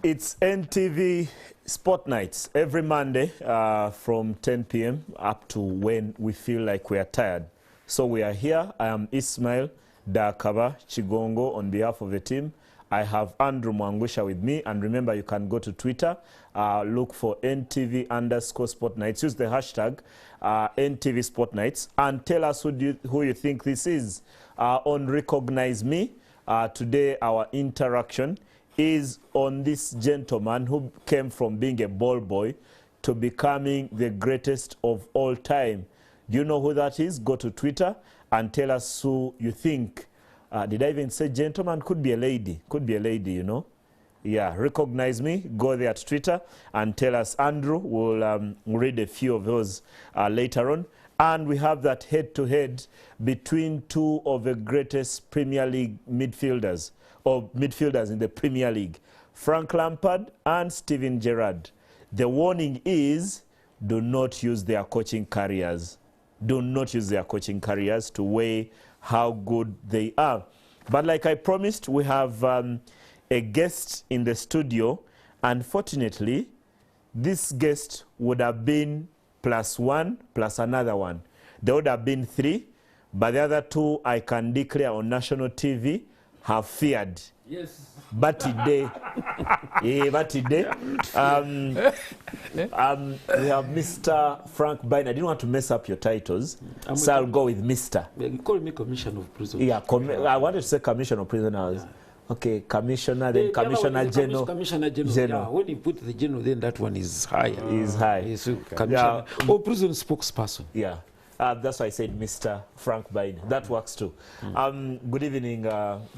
It's NTV Sport Nights every Monday from 10 p.m. up to when we feel like we are tired. So we are here. I am Ismail Dakaba Chigongo on behalf of the team. I have Andrew Mwangusha with me. And remember, you can go to Twitter, look for NTV_Sport Nights. Use the hashtag NTV Sport Nights and tell us who you think this is. On Recognize Me, today our interaction is on this gentleman who came from being a ball boy to becoming the greatest of all time. Do you know who that is? Go to Twitter and tell us who you think. Did I even say gentleman? Could be a lady. Could be a lady, you know. Yeah, Recognize Me. Go there at Twitter and tell us. Andrew will read a few of those later on. And we have that head-to-head between two of the greatest Premier League midfielders, or midfielders in the Premier League, Frank Lampard and Steven Gerrard. The warning is, do not use their coaching careers. Do not use their coaching careers to weigh how good they are. But like I promised, we have a guest in the studio. Unfortunately, this guest would have been +1 plus another one. There would have been 3, but the other 2 I can declare on national TV have feared. Yes. But today, but today, we have Mr. Frank Baine. I didn't want to mess up your titles, so I'll go with Mr. You call me Commissioner of Prisoners. Yeah, I wanted to say Commissioner of Prisoners. Yeah. Okay, Commissioner, then Commissioner General. Commissioner General. Yeah, when you put the General, then that one is higher. Is high. Yes, Commissioner. Yeah. Or Prison Spokesperson. Yeah. That's why I said Mr. Frank Baine. That works too. Good evening,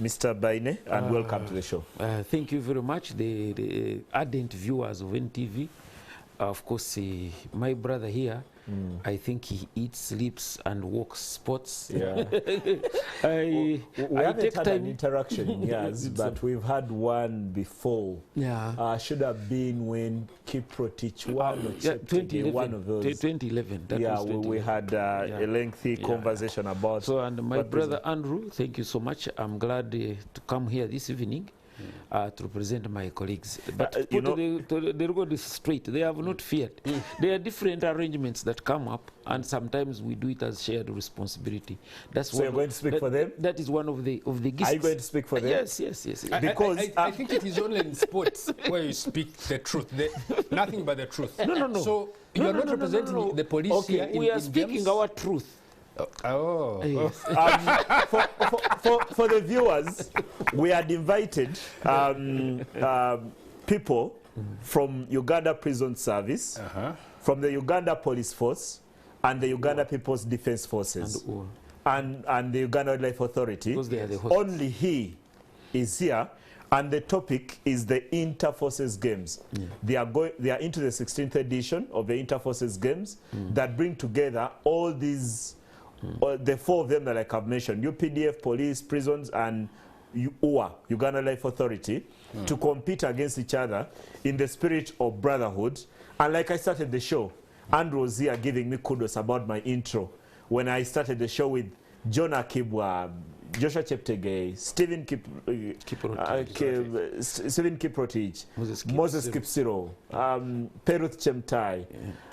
Mr. Baine, and welcome to the show. Thank you very much, the ardent viewers of NTV. Of course, my brother here, I think he eats, sleeps, and walks sports. Yeah. we haven't had an interaction in years, but we've had one before. Yeah. Should have been when Kiprotich won, or 2011, one of those. 2011. That yeah, was 2011. we had a lengthy conversation about. So, and my brother Andrew, thank you so much. I'm glad to come here this evening. To represent my colleagues, but you know, the record is straight. They have not feared. There are different arrangements that come up, and sometimes we do it as shared responsibility. That's so you're going to speak for them. That is one of the gifts. Are you going to speak for them? Yes. Because I think it is only in sports where you speak the truth, nothing but the truth. No. So you are not representing the police here. We are speaking our truth. Oh. Yes. For the viewers, we had invited people from Uganda Prison Service, from the Uganda Police Force, and the Uganda People's Defense Forces, and the Uganda Wildlife Authority. Only he is here, and the topic is the Inter-Forces Games. They are into the 16th edition of the Inter-Forces Games that bring together all these. The 4 of them that like I've mentioned, UPDF, police, prisons, and UWA, Uganda Life Authority, to compete against each other in the spirit of brotherhood. And like I started the show, Andrew was here giving me kudos about my intro. When I started the show with Jonah Kibwa, Joshua Cheptegei, Steven Kiprotich, Moses Kipsiro, Peruth Chemtai,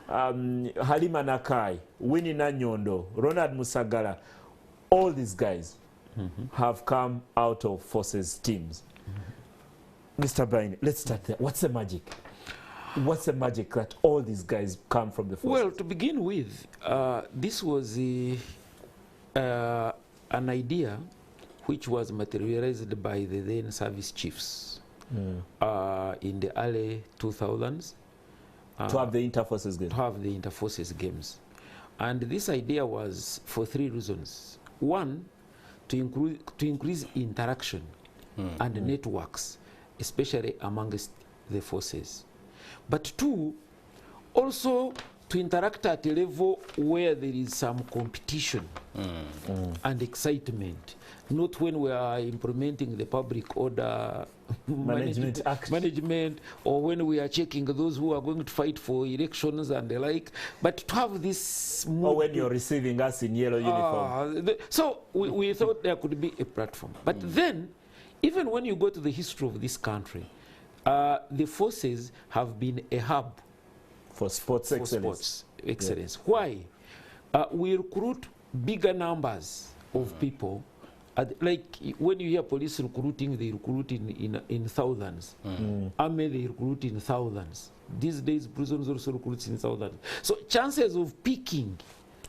Halima Nakai, Winnie Nanyondo, Ronald Musagala, all these guys have come out of forces teams. Mr. Baine, let's start there. What's the magic? What's the magic that all these guys come from the forces? Well, to begin with, this was an idea which was materialized by the then service chiefs in the early 2000s. To have the Inter-Forces Games. To have the Inter-Forces Games. And this idea was for 3 reasons. 1, to increase interaction and networks, especially amongst the forces. But 2, also to interact at a level where there is some competition and excitement. Not when we are implementing the public order management, or when we are checking those who are going to fight for elections and the like, but to have this or when you're receiving us in yellow uniform. So we thought there could be a platform. But then, even when you go to the history of this country, the forces have been a hub For sports for excellence. sports excellence. Why? We recruit bigger numbers of people. Like when you hear police recruiting, they recruit in thousands. Army, they recruit in thousands. These days, prisons also recruit in thousands. So chances of picking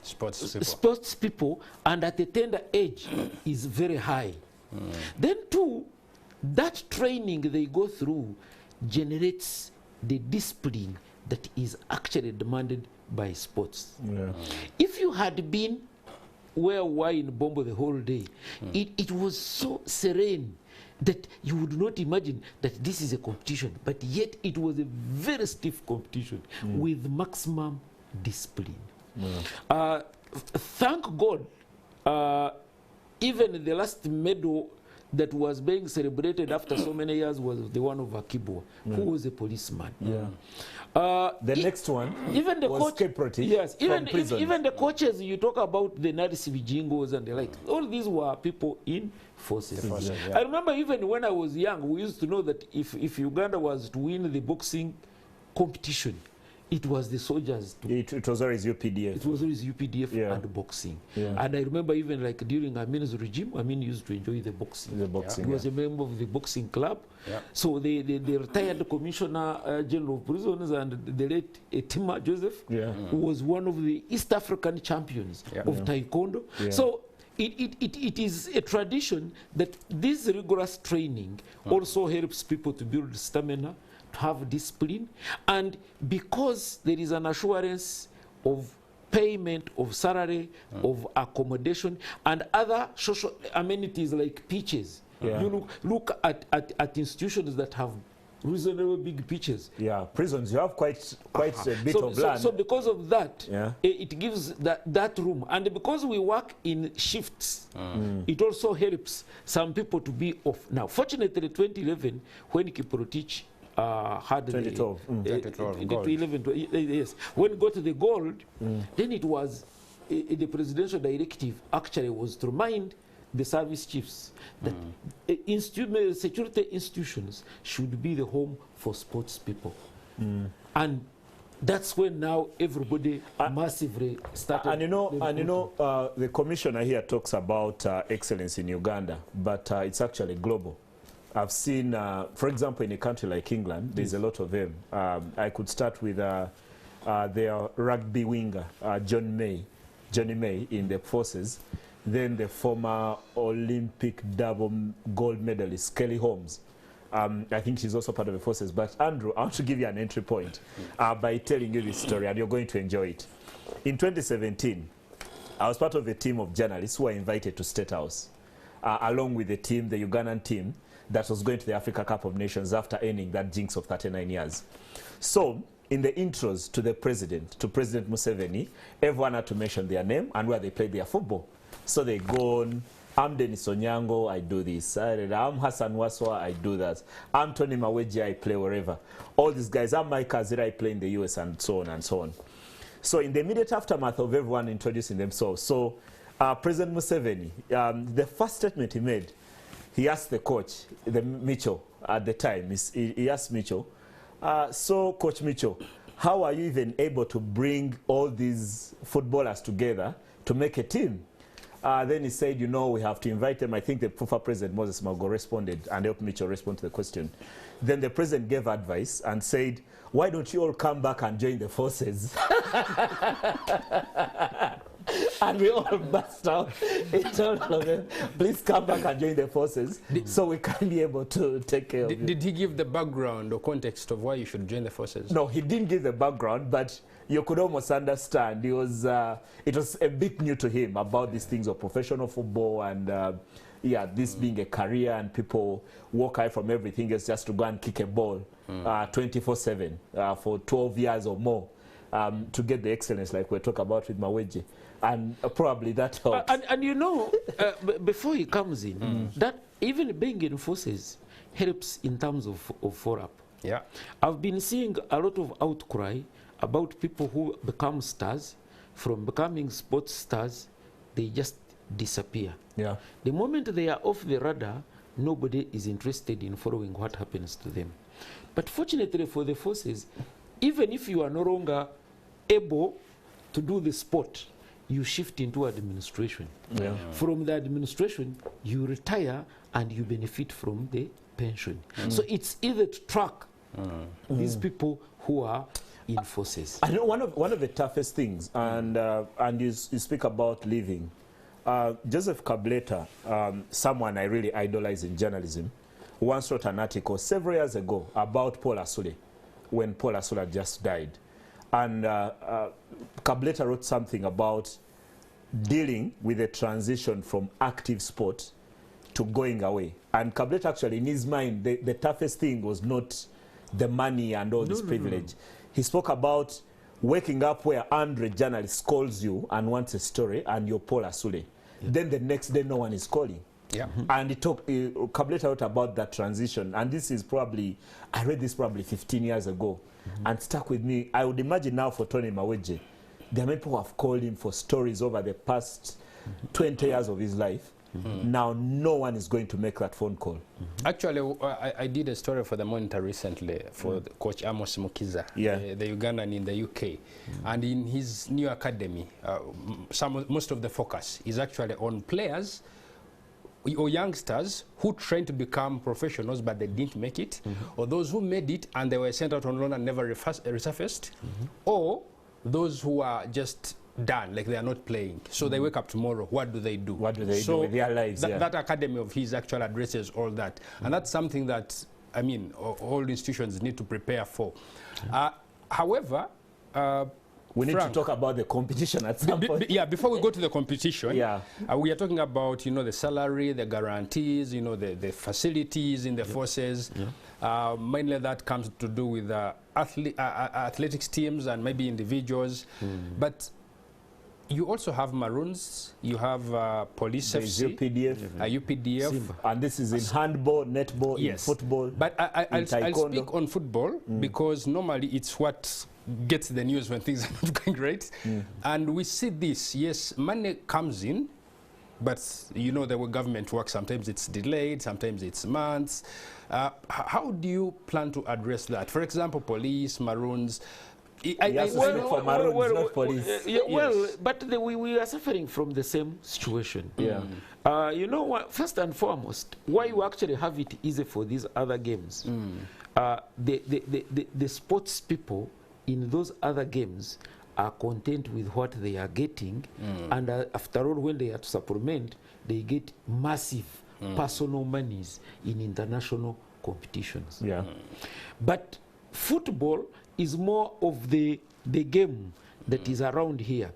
sports people and at a tender age is very high. Then too, that training they go through generates the discipline that is actually demanded by sports. If you had been where we were in Bombo the whole day, it was so serene that you would not imagine that this is a competition, but yet it was a very stiff competition with maximum discipline. Thank God, even the last medal that was being celebrated after so many years was the one of Akibwa, who was a policeman. The next one even the was coach, Cape Roti yes, from prison. even the coaches, you talk about the Narisi Vijingos and the like, all these were people in forces. I remember even when I was young, we used to know that if Uganda was to win the boxing competition, it was the soldiers. It was always UPDF. It was always UPDF and boxing. And I remember even like during Amin's regime, Amin used to enjoy the boxing. He was a member of the boxing club. So the retired Commissioner General of Prisons and the late Etima Joseph was one of the East African champions of Taekwondo. So it is a tradition that this rigorous training also helps people to build stamina, have discipline, and because there is an assurance of payment of salary, of accommodation, and other social amenities like pitches. You look at institutions that have reasonable big pitches. Prisons, you have quite a bit of land. So because of that, it gives that room. And because we work in shifts, it also helps some people to be off. Now, fortunately, 2011, when Kiprotich had 2012. 2012 yes, when it got to the gold, then it was the presidential directive actually was to remind the service chiefs that security institutions should be the home for sports people. And that's when now everybody massively started. And you know, the commissioner here talks about excellence in Uganda, but it's actually global. I've seen, for example, in a country like England, there's a lot of them. I could start with their rugby winger, Johnny May in the forces. Then the former Olympic double gold medalist, Kelly Holmes. I think she's also part of the forces. But Andrew, I want to give you an entry point by telling you this story, and you're going to enjoy it. In 2017, I was part of a team of journalists who were invited to State House, along with the team, the Ugandan team, that was going to the Africa Cup of Nations after earning that jinx of 39 years. So, in the intros to the president, to President Museveni, everyone had to mention their name and where they played their football. So they go on, I'm Dennis Onyango, I do this. I'm Hassan Waswa, I do that. I'm Tony Maweji, I play wherever. All these guys, I'm Mike Azira, I play in the US, and so on and so on. So in the immediate aftermath of everyone introducing themselves, so President Museveni, the first statement he made, he asked the coach, Mitchell, at the time, he asked Mitchell, so Coach Mitchell, how are you even able to bring all these footballers together to make a team? Then he said, you know, we have to invite them. I think the former president, Moses Mago, responded and helped Mitchell respond to the question. Then the president gave advice and said, why don't you all come back and join the forces? And we all burst out. He told all of them, please come back and join the forces so we can be able to take care of you. Did he give the background or context of why you should join the forces? No, he didn't give the background, but you could almost understand. It was a bit new to him about these things of professional football and this being a career, and people walk away from everything else just to go and kick a ball 24/7 for 12 years or more to get the excellence like we're talking about with Maweji. And probably that helps. And you know, before he comes in, that even being in forces helps in terms of follow-up. Yeah. I've been seeing a lot of outcry about people who become stars. From becoming sports stars, they just disappear. Yeah. The moment they are off the radar, nobody is interested in following what happens to them. But fortunately for the forces, even if you are no longer able to do the sport, you shift into administration. Yeah. From the administration, you retire and you benefit from the pension. So it's either to track these people who are in forces. I know one of the toughest things, and you speak about leaving. Joseph Kableta, someone I really idolize in journalism, once wrote an article several years ago about Paul Asule, when Paul Asule just died. And Kableta wrote something about dealing with the transition from active sport to going away. And Kableta actually, in his mind, the toughest thing was not the money and all this privilege. He spoke about waking up where 100 journalists calls you and wants a story, and you're Paul Asule. Then the next day, no one is calling. Yeah. And Kableta wrote about that transition. And this is probably, I read this probably 15 years ago, and stuck with me. I would imagine now for Tony Maweje, there are many people who have called him for stories over the past 20 years of his life. Now no one is going to make that phone call. Actually, I did a story for the Monitor recently for the coach Amos Mukiza, the Ugandan in the UK. And in his new academy, most of the focus is actually on players or youngsters who trained to become professionals but they didn't make it, or those who made it and they were sent out on loan and never resurfaced, or those who are just done, like they are not playing. So they wake up tomorrow, what do they do? What do they do with their lives? That academy of his actually addresses all that. And that's something that, I mean, all institutions need to prepare for. However, we need Frank, to talk about the competition at some point. Before we go to the competition, we are talking about, the salary, the guarantees, the facilities in the forces. Mainly that comes to do with athletics teams and maybe individuals. But you also have Maroons, you have Police FC, UPDF. And this is in handball, netball, in football. But I'll speak on football because normally it's what gets the news when things are not going great. And we see this, yes, money comes in, but the way government works, sometimes it's delayed, sometimes it's months. How do you plan to address that? For example, police, Maroons. For Maroons, not police. But we are suffering from the same situation. You know what? First and foremost, why you actually have it easy for these other games, the sports people in those other games are content with what they are getting, and after all, when they are to supplement, they get massive personal monies in international competitions. But football is more of the game that is around here.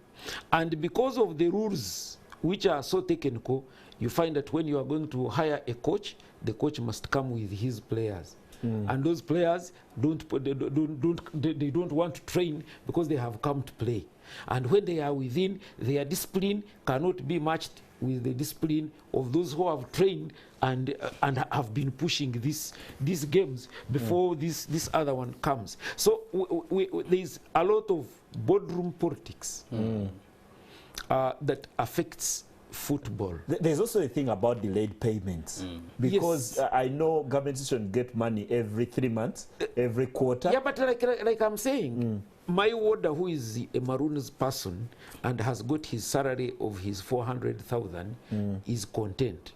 And because of the rules, which are so technical, you find that when you are going to hire a coach, the coach must come with his players. And those players don't want to train because they have come to play. And when they are within, their discipline cannot be matched with the discipline of those who have trained and have been pushing these games before this other one comes. So there's a lot of boardroom politics that affects football. There's also a thing about delayed payments, because I know government institutions get money every 3 months, every quarter. Yeah, but like I'm saying, my warder, who is a Maroons person and has got his salary of his 400,000, is content.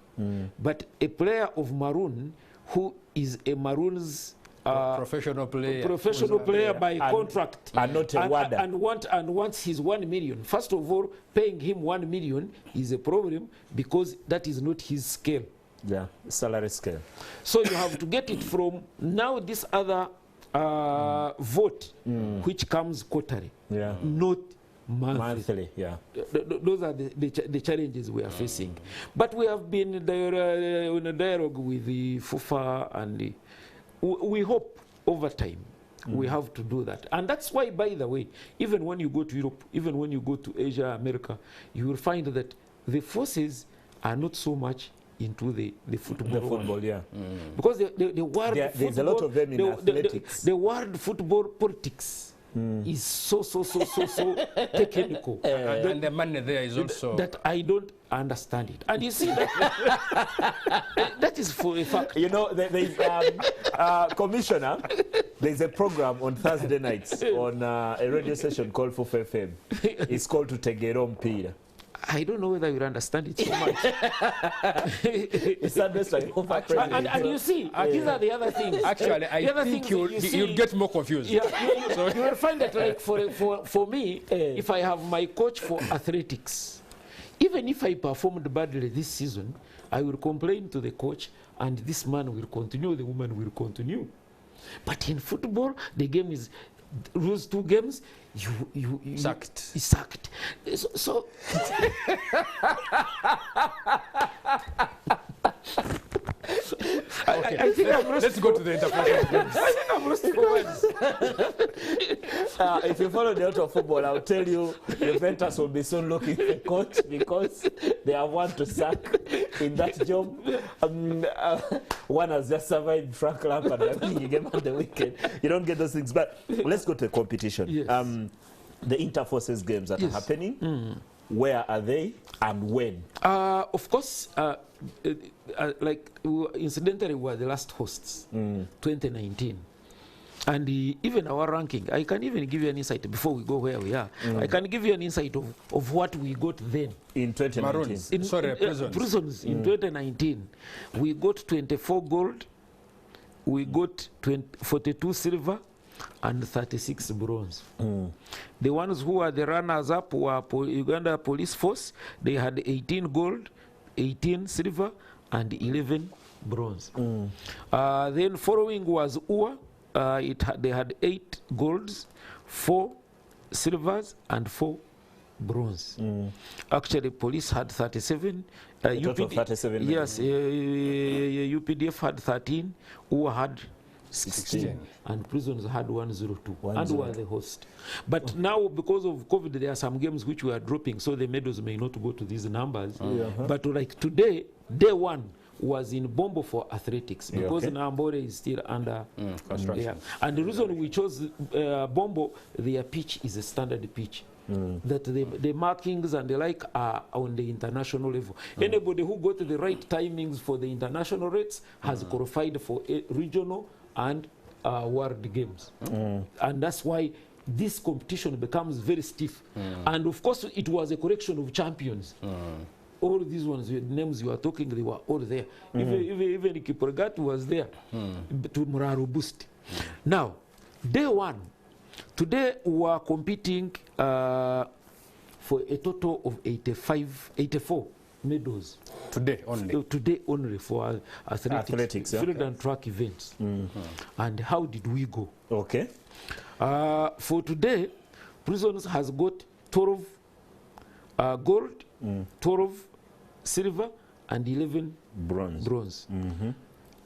But a player of Maroon who is a Maroons professional player by contract and not a warder, and wants his 1 million. First of all, paying him 1 million is a problem because that is not his scale. Salary scale. So you have to get it from now this other vote, which comes quarterly, not monthly. Those are the challenges we are facing. But we have been in a dialogue with the FUFA, and we hope over time we have to do that. And that's why, by the way, even when you go to Europe, even when you go to Asia, America, you will find that the forces are not so much into the football. Because the world there's a lot of them in athletics. The world football politics is so technical. And the money there is also... That I don't understand it. And you see that, that is for a fact. You know, there's Commissioner, there's a program on Thursday nights on a radio station called Fufu FM. It's called To Tegero Mpira. I don't know whether you understand it so much. It's and you see, these are the other things. Actually, I think you'll get more confused. Yeah, you will find that, like, for me, if I have my coach for athletics, even if I performed badly this season, I will complain to the coach, and this man will continue, the woman will continue. But in football, the game is... lose 2 games, you sacked. Sacked. So okay. I think let's go to the interpretation games. I think I'm lost for words. If you follow the art of football, I'll tell you, Juventus will be soon looking for a coach because they have one to sack in that job. One has just survived Frank Lampard. I think he came on the weekend. You don't get those things. But let's go to the competition. Yes. The inter-forces games that are happening. Where are they and when? Of course, incidentally, we were the last hosts, 2019. And even our ranking, I can even give you an insight before we go where we are. I can give you an insight of what we got then. In 2019? Prisons in 2019. We got 24 gold, we got 42 silver, and 36 bronze. The ones who were the runners-up were Uganda Police Force. They had 18 gold, 18 silver, and 11 bronze. Then following was UA. They had 8 golds, 4 silvers, and 4 bronze. Actually, police had 37. Total 37. Yes, UPDF had 13. UA had 16. And prisons had 102. And were the host. But now, because of COVID, there are some games which we are dropping, so the medals may not go to these numbers. But like today, day 1 was in Bombo for athletics, because Nambore is still under construction. And the reason we chose Bombo, their pitch is a standard pitch. That the markings and the like are on the international level. Anybody who got the right timings for the international rates has qualified for regional and world games. And that's why this competition becomes very stiff. And of course, it was a correction of champions. All these ones, the names you are talking, they were all there. Even Kiprogat was there to morale boost. Now, day 1, today we are competing for a total of 84 medals. Today only? Today only for athletics field and track events. And how did we go? Okay. For today, Prisons has got 12 gold, 12 silver, and 11 bronze.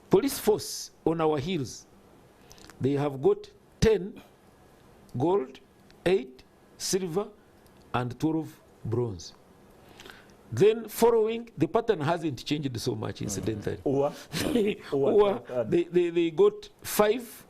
Police Force on our heels, they have got 10 gold, 8 silver, and 12 bronze. Then following, the pattern hasn't changed so much, incidentally. They got 5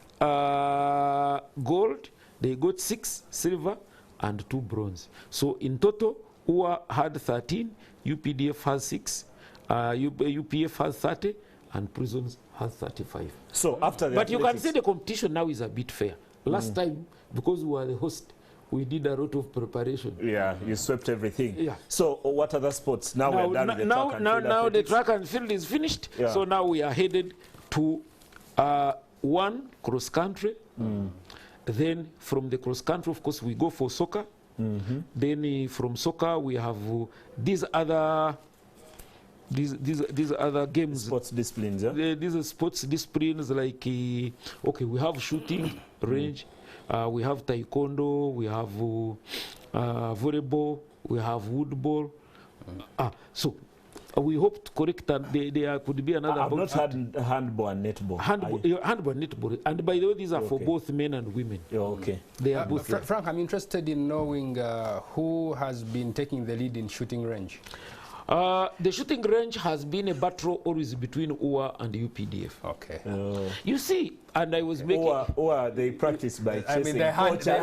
gold, they got 6 silver, and 2 bronze. So in total, UA had 13, UPDF has 6, UPF has 30, and Prisons has 35. So after the But you can see the competition now is a bit fair. Last time, because we were the host, we did a lot of preparation. Yeah, you swept everything. So what other sports? Now we're done with the track and field. Now the track and field is finished. So now we are headed to 1 cross country. Then from the cross country, of course, we go for soccer. Then from soccer we have these other games. Sports disciplines, these are sports disciplines like okay, we have shooting range, we have taekwondo, we have volleyball, we have woodball. So we hope to correct that there could be another. I've not had handball and netball. Handball and netball. And by the way, these are for both men and women. Okay. They are both. Frank, I'm interested in knowing who has been taking the lead in shooting range. The shooting range has been a battle always between UA and UPDF. Okay. You see, and I was making... UA, they practice by chasing. I mean, they're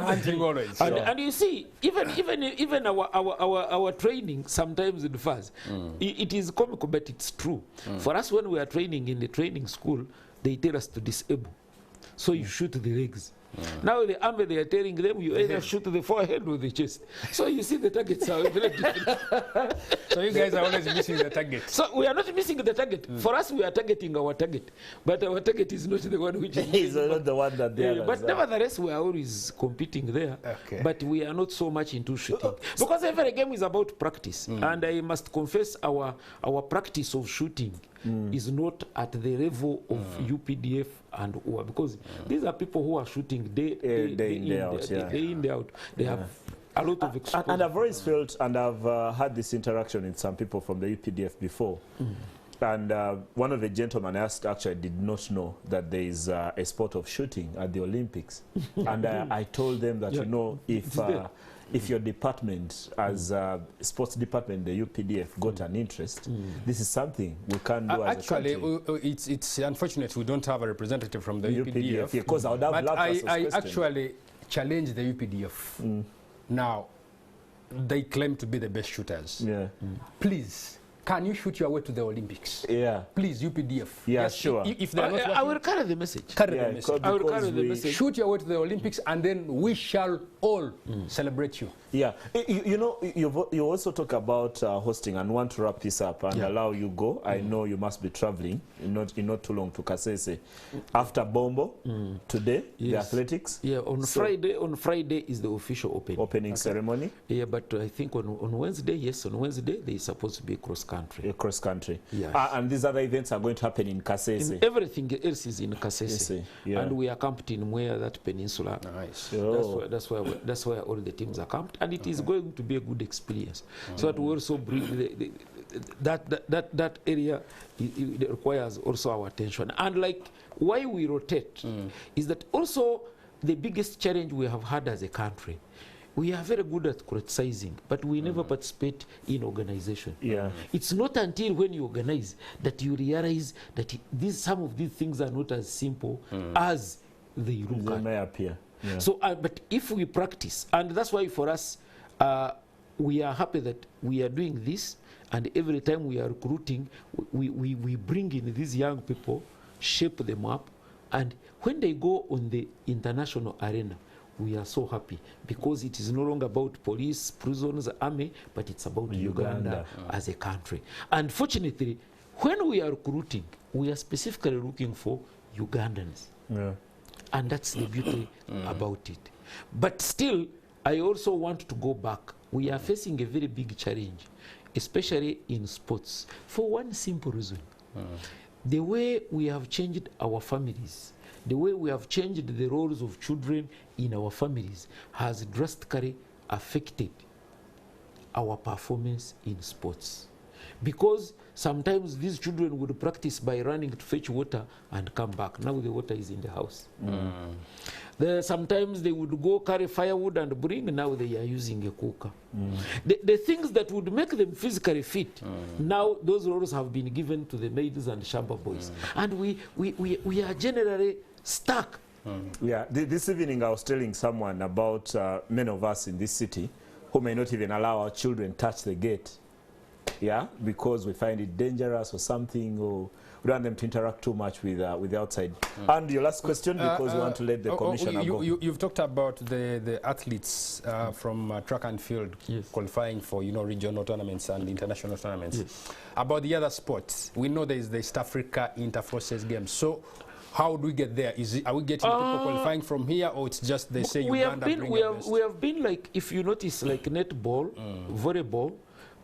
hunting always. And you see, even our training sometimes in FAS, it is comical, but it's true. For us, when we are training in the training school, they tell us to disable. So you shoot the legs. Now the army, they are telling them you either shoot the forehead or the chest. So you see the targets are very different. So you guys are always missing the target. So we are not missing the target. For us, we are targeting our target. But our target is not the one which is... He's not the one that they are. But nevertheless, we are always competing there. Okay. But we are not so much into shooting. Because every game is about practice. And I must confess, our practice of shooting is not at the level of UPDF and UA, because these are people who are shooting day in, day out. They have a lot of exposure. And I've always felt, and I've had this interaction with some people from the UPDF before. And one of the gentlemen asked, actually did not know that there is a sport of shooting at the Olympics. And I told them that, you know, if your department, as sports department, the UPDF, got an interest, this is something we can do as a country. Actually, it's unfortunate we don't have a representative from the UPDF. Because I would have loved I actually challenge the UPDF. Now, they claim to be the best shooters. Please, can you shoot your way to the Olympics? Please, UPDF. Yes, sure. If they are not I will carry the message. Carry the message. I will carry the message. Shoot your way to the Olympics, and then we shall all celebrate you. You know, you also talk about hosting, and want to wrap this up and allow you go. I know you must be traveling in not too long to Kasese. After Bombo, today, the athletics. On Friday is the official opening ceremony. But I think on Wednesday, on Wednesday, they are supposed to be cross-country. Cross country. And these other events are going to happen in Kasese. Everything else is in Kasese. And we are camped in Mwea, that peninsula. Nice. That's where all the teams are camped, and it is going to be a good experience. So that we also bring that area. It requires also our attention. And like why we rotate is that also the biggest challenge we have had as a country. We are very good at criticizing, but we never participate in organization. It's not until when you organize that you realize that some of these things are not as simple as they look. They may appear. So, but if we practice, and that's why for us, we are happy that we are doing this, and every time we are recruiting, we bring in these young people, shape them up, and when they go on the international arena, we are so happy because it is no longer about police, prisons, army, but it's about Uganda as a country. And fortunately, when we are recruiting, we are specifically looking for Ugandans. And that's the beauty about it. But still, I also want to go back. We are facing a very big challenge, especially in sports, for one simple reason. The way we have changed our families, the way we have changed the roles of children in our families has drastically affected our performance in sports. Because sometimes these children would practice by running to fetch water and come back. Now the water is in the house. Sometimes they would go carry firewood and bring, now they are using a cooker. The things that would make them physically fit, now those roles have been given to the maids and shamba boys. And we are generally stuck. This evening I was telling someone about many of us in this city who may not even allow our children touch the gate. Because we find it dangerous or something, or we don't want them to interact too much with the outside. And your last question, because we want to let the commissioner go. You've talked about the athletes from track and field qualifying for regional tournaments and international tournaments. About the other sports, we know there is the East Africa Inter-Forces Games. So how do we get there? Are we getting people qualifying from here, or it's just they say Uganda we have been like, if you notice, like netball, volleyball.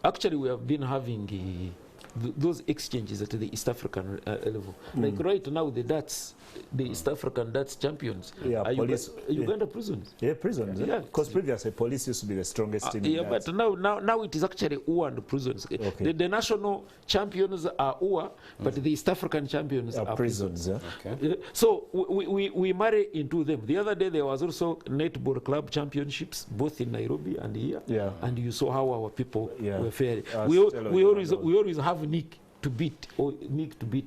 Actually, we have been having those exchanges at the East African level. Like right now, the darts, the East African darts champions are Uganda prisons. Yeah, prisons. Yeah, because previously police used to be the strongest team. Yeah, but now it is actually UA and prisons. Okay. The national champions are UA, but the East African champions are prisons. Yeah. Okay. So we marry into them. The other day there was also netball club championships, both in Nairobi and here. Yeah. And you saw how our people were faring. We always have Nick to beat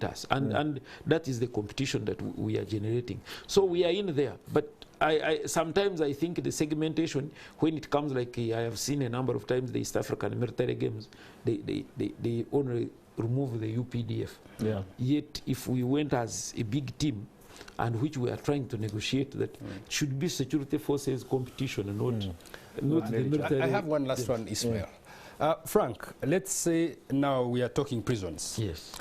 us, and that is the competition that we are generating. So we are in there, but sometimes I think the segmentation, when it comes, like I have seen a number of times the East African military games, they only remove the UPDF. Yeah. Yet if we went as a big team, and which we are trying to negotiate, that should be security forces competition and not the military. I have one last one, Ismail. Frank, let's say now we are talking prisons. Yes.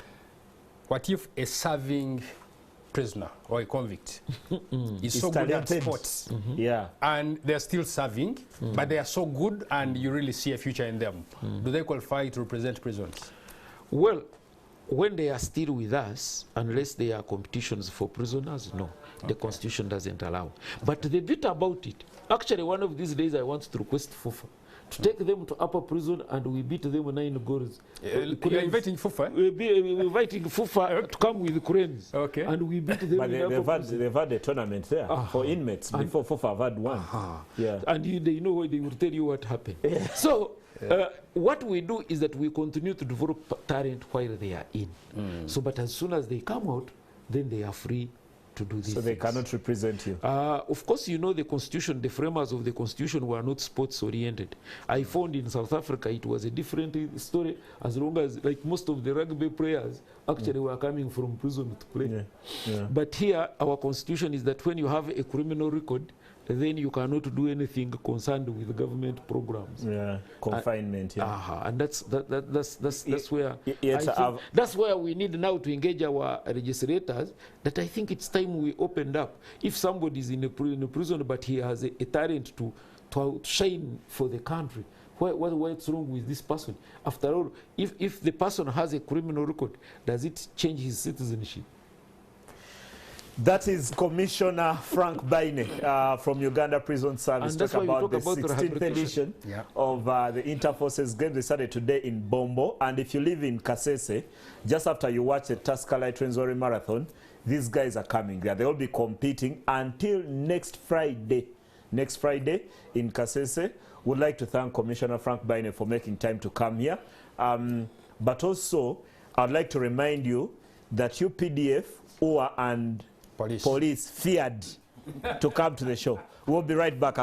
What if a serving prisoner or a convict is so good at sports, and they're still serving, but they are so good and you really see a future in them? Do they qualify to represent prisons? Well, when they are still with us, unless there are competitions for prisoners, no. Okay. The Constitution doesn't allow. But the bit about it, actually one of these days I want to request FUFA to take them to upper prison and we beat them 9 goals. You're inviting FUFA? We're inviting FUFA to come with cranes. Okay. And we beat them. But they've had a tournament there for inmates before FUFA have had one. Yeah. And they know, they will tell you what happened. So what we do is that we continue to develop talent while they are in. So, but as soon as they come out, then they are free to do this. So they cannot represent you? Of course, you know the Constitution, the framers of the Constitution were not sports oriented. I found in South Africa it was a different story, as long as, like, most of the rugby players actually were coming from prison to play. But here, our Constitution is that when you have a criminal record, then you cannot do anything concerned with government programs. Yeah, confinement. And that's where that's where we need now to engage our legislators. That I think it's time we opened up. If somebody is in a prison but he has a talent to shine for the country, what's wrong with this person? After all, if the person has a criminal record, does it change his citizenship? That is Commissioner Frank Baine from Uganda Prison Service talking about the 16th edition of the Interforces Games. They started today in Bombo. And if you live in Kasese, just after you watch the Tusker Light Rwenzori Marathon, these guys are coming there. They will be competing until next Friday. Next Friday in Kasese. Would like to thank Commissioner Frank Baine for making time to come here. But also, I'd like to remind you that UPDF, UA, and Police feared to come to the show. We'll be right back after.